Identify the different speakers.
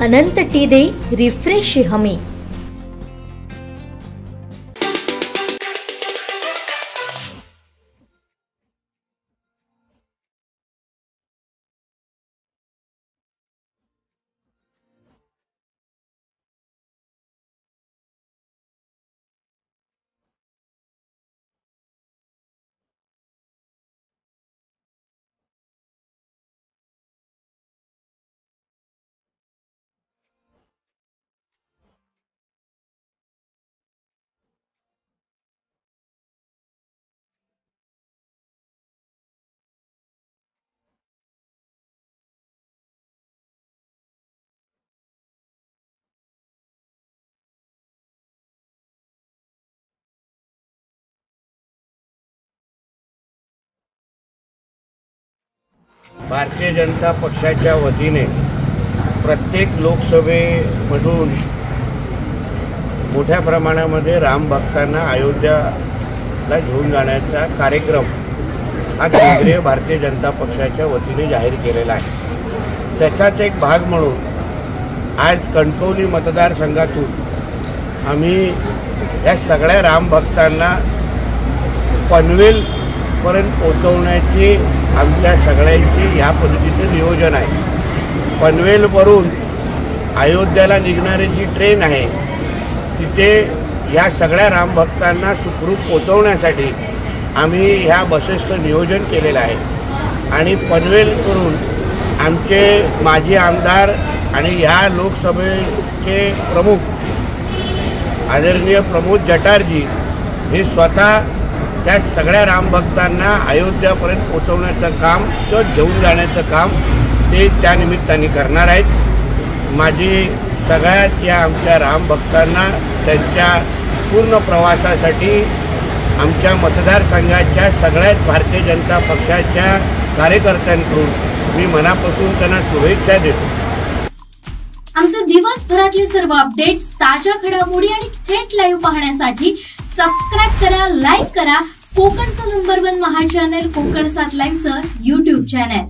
Speaker 1: अनंत टीदे refresh हमी।
Speaker 2: भारतीय जनता पक्षाच्या वतीने प्रत्येक लोकसभेमधून मोठ्या प्रमाणामध्ये राम भक्तांना अयोध्याला घेऊन जाण्याचा कार्यक्रम हा केंद्रीय भारतीय जनता पक्षाच्या वतीने जाहीर केलेला आहे। त्याचाच एक भाग म्हणून आज कणकवली मतदारसंघातून आम्ही या सगळ्या राम भक्तांना पनवेलपर्यंत पोहोचवण्याची आमच्या सगळ्यांची ह्या पद्धतीचं नियोजन आहे। पनवेलवरून अयोध्याला निघणारी जी ट्रेन आहे तिथे ह्या सगळ्या रामभक्तांना सुखरूप पोहोचवण्यासाठी आम्ही ह्या बसेसचं नियोजन केलेलं आहे। आणि पनवेलवरून आमचे माजी आमदार आणि ह्या लोकसभेचे प्रमुख आदरणीय प्रमोद जटारजी हे स्वतः त्या सगळ्या रामभक्तांना अयोध्यापर्यंत पोहोचवण्याचं काम किंवा घेऊन जाण्याचं काम ते त्या निमित्ताने करणार आहेत। माझी सगळ्यात या आमच्या रामभक्तांना त्यांच्या पूर्ण प्रवासासाठी आमच्या मतदारसंघाच्या सगळ्याच भारतीय जनता पक्षाच्या कार्यकर्त्यांकडून मी मनापासून त्यांना शुभेच्छा देतो।
Speaker 3: आमचे दिवसभरातले सर्व अपडेट्स, ताज्या घडामोडी आणि थेट लाईव्ह पाहण्यासाठी सबस्क्राइब करा, लाईक करा कोकणचं नंबर 1 महा चॅनल कोकण 7 लाईव्हचं YouTube चॅनल।